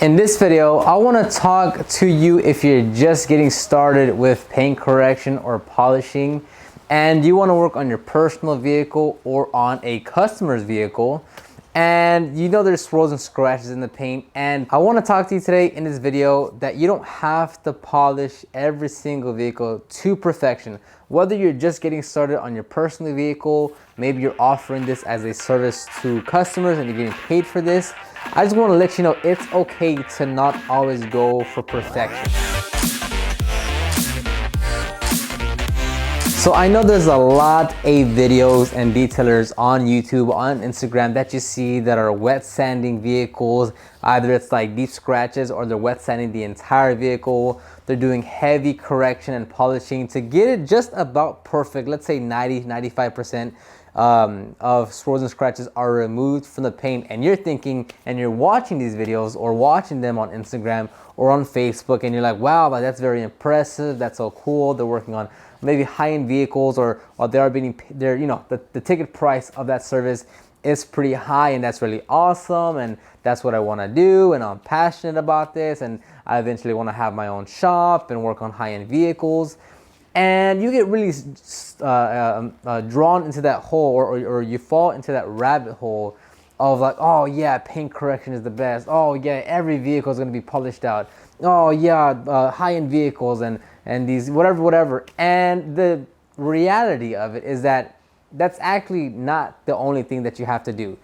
In this video, I want to talk to you if you're just getting started with paint correction or polishing and you want to work on your personal vehicle or on a customer's vehicle, and you know there's swirls and scratches in the paint. And I want to talk to you today in this video that you don't have to polish every single vehicle to perfection. Whether you're just getting started on your personal vehicle, maybe you're offering this as a service to customers and you're getting paid for this, I just want to let you know it's okay to not always go for perfection. So I know there's a lot of videos and detailers on YouTube, on Instagram that you see that are wet sanding vehicles. Either it's like deep scratches or they're wet sanding the entire vehicle. They're doing heavy correction and polishing to get it just about perfect. Let's say 90-95% of swirls and scratches are removed from the paint, and you're thinking and you're watching these videos or watching them on Instagram or on Facebook and you're like, wow, that's very impressive, that's so cool. They're working on maybe high-end vehicles or they're you know, the ticket price of that service is pretty high, and that's really awesome, and that's what I want to do, and I'm passionate about this, and I eventually want to have my own shop and work on high-end vehicles. And you get really drawn into that hole, or you fall into that rabbit hole of like, oh yeah, paint correction is the best. Oh yeah, every vehicle is going to be polished out. Oh yeah, high-end vehicles and these whatever. And the reality of it is that that's actually not the only thing that you have to do.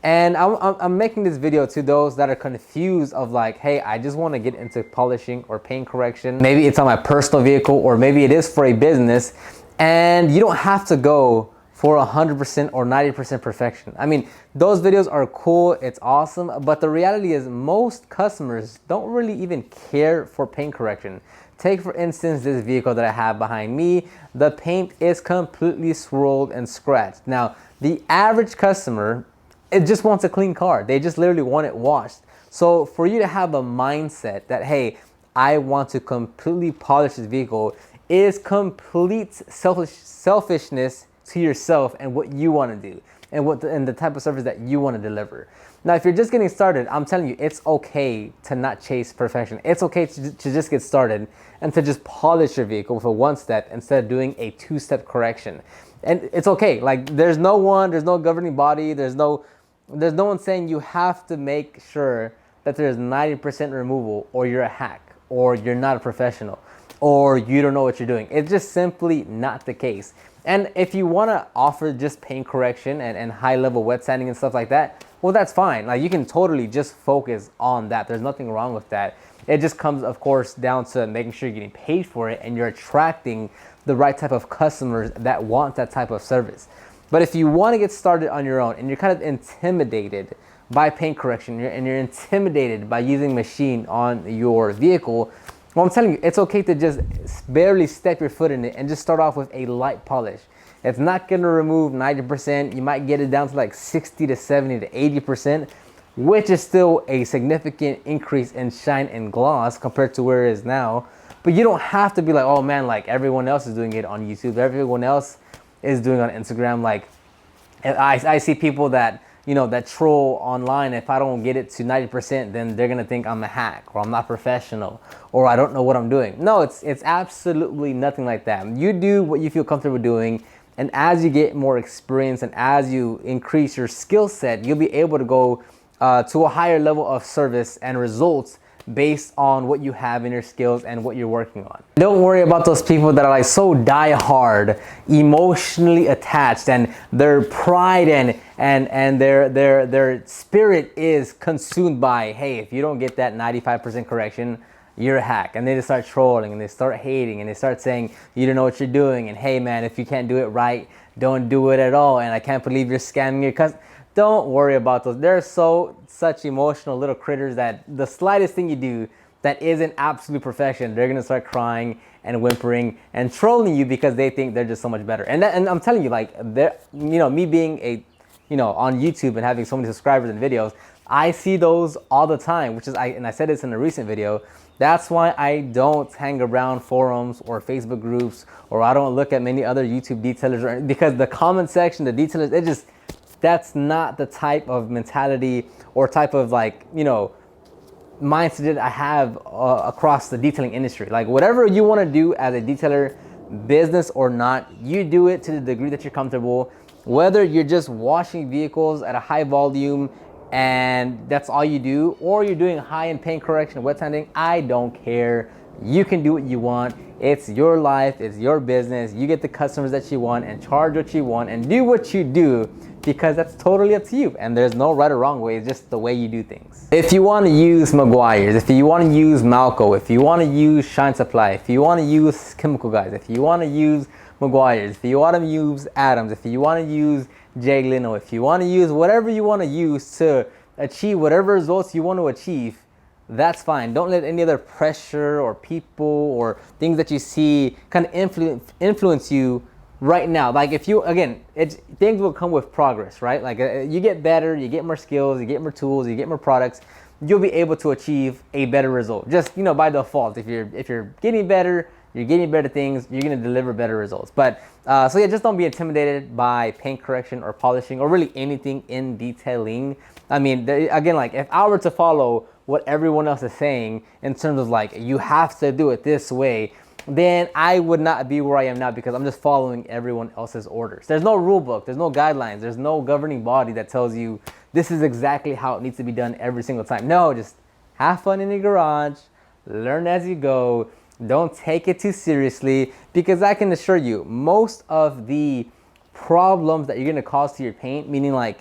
And I'm making this video to those that are confused of like, hey, I just want to get into polishing or paint correction. Maybe it's on my personal vehicle, or maybe it is for a business, and you don't have to go for 100% or 90% perfection. I mean, those videos are cool, it's awesome, but the reality is most customers don't really even care for paint correction. Take for instance this vehicle that I have behind me. The paint is completely swirled and scratched. Now, the average customer, it just wants a clean car. They just literally want it washed. So for you to have a mindset that, hey, I want to completely polish this vehicle, is complete selfishness to yourself and what you want to do and the type of service that you want to deliver. Now, if you're just getting started, I'm telling you, it's okay to not chase perfection. It's okay to just get started and to just polish your vehicle with a one-step instead of doing a two-step correction. And it's okay. Like, there's no governing body, there's no one saying you have to make sure that there's 90% removal, or you're a hack, or you're not a professional, or you don't know what you're doing. It's just simply not the case. And if you want to offer just paint correction and high-level wet sanding and stuff like that, well, that's fine. Like, you can totally just focus on that. There's nothing wrong with that. It just comes, of course, down to making sure you're getting paid for it and you're attracting the right type of customers that want that type of service. But if you want to get started on your own and you're kind of intimidated by paint correction and you're intimidated by using machine on your vehicle, well, I'm telling you, it's okay to just barely step your foot in it and just start off with a light polish. It's not going to remove 90%. You might get it down to like 60 to 70 to 80%, which is still a significant increase in shine and gloss compared to where it is now. But you don't have to be like, oh man, like everyone else is doing it on YouTube, everyone else is doing on Instagram. Like, I see people that, you know, that troll online. If I don't get it to 90%, then they're gonna think I'm a hack, or I'm not professional, or I don't know what I'm doing. No, it's absolutely nothing like that. You do what you feel comfortable doing, and as you get more experience and as you increase your skill set, you'll be able to go to a higher level of service and results based on what you have in your skills and what you're working on. Don't worry about those people that are like so die-hard, emotionally attached, and their pride and their spirit is consumed by, hey, if you don't get that 95% correction, you're a hack. And they just start trolling and they start hating and they start saying you don't know what you're doing, and hey man, if you can't do it right, don't do it at all, and I can't believe you're scamming your customer. Don't worry about those. They're such emotional little critters that the slightest thing you do that isn't absolute perfection, they're gonna start crying and whimpering and trolling you because they think they're just so much better. And I'm telling you, like, you know, me being on YouTube and having so many subscribers and videos, I see those all the time, which is and I said this in a recent video. That's why I don't hang around forums or Facebook groups, or I don't look at many other YouTube detailers, because the comment section, the detailers, that's not the type of mentality or type of, like, you know, mindset I have across the detailing industry. Like whatever you want to do as a detailer, business or not, you do it to the degree that you're comfortable. Whether you're just washing vehicles at a high volume and that's all you do, or you're doing high-end paint correction, wet sanding, I don't care. You can do what you want. It's your life, it's your business. You get the customers that you want and charge what you want and do what you do, because that's totally up to you. And there's no right or wrong way, it's just the way you do things. If you want to use Meguiar's, if you want to use Malco, if you want to use Shine Supply, if you want to use Chemical Guys, if you want to use Meguiar's, if you want to use Adams, if you want to use Jay Leno, if you want to use whatever you want to use to achieve whatever results you want to achieve, that's fine. Don't let any other pressure or people or things that you see kind of influence you right now. Like if you, again, things will come with progress, right? Like you get better, you get more skills, you get more tools, you get more products, you'll be able to achieve a better result. Just, you know, by default, if you're getting better, you're getting better things, you're gonna deliver better results. But so yeah, just don't be intimidated by paint correction or polishing or really anything in detailing. I mean, again, like if I were to follow what everyone else is saying in terms of like, you have to do it this way, then I would not be where I am now, because I'm just following everyone else's orders. There's no rule book, there's no guidelines, there's no governing body that tells you this is exactly how it needs to be done every single time. No, just have fun in the garage, learn as you go, don't take it too seriously, because I can assure you, most of the problems that you're gonna cause to your paint, meaning like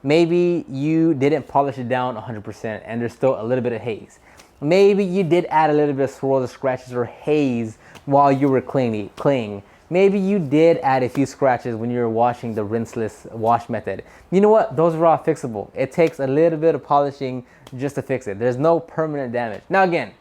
maybe you didn't polish it down 100% and there's still a little bit of haze. Maybe you did add a little bit of swirls or scratches or haze while you were cleaning. Maybe you did add a few scratches when you were washing the rinseless wash method. You know what? Those are all fixable. It takes a little bit of polishing just to fix it. There's no permanent damage. Now again,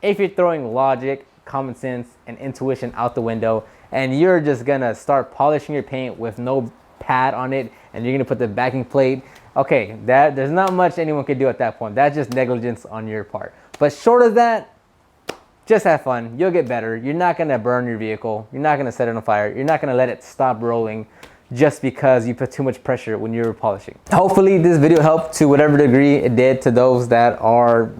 if you're throwing logic, common sense, and intuition out the window, and you're just gonna start polishing your paint with no pad on it, and you're gonna put the backing plate, okay, there's not much anyone can do at that point. That's just negligence on your part. But short of that, just have fun. You'll get better. You're not gonna burn your vehicle. You're not gonna set it on fire. You're not gonna let it stop rolling just because you put too much pressure when you're polishing. Hopefully this video helped to whatever degree it did to those that are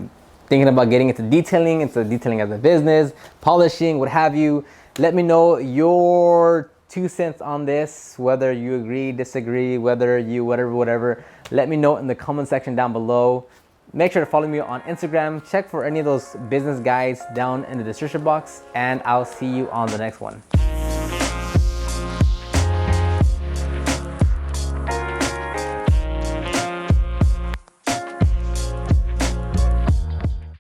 thinking about getting into detailing as a business, polishing, what have you. Let me know your 2 cents on this, whether you agree, disagree, whether you whatever. Let me know in the comment section down below. Make sure to follow me on Instagram. Check for any of those business guides down in the description box, and I'll see you on the next one.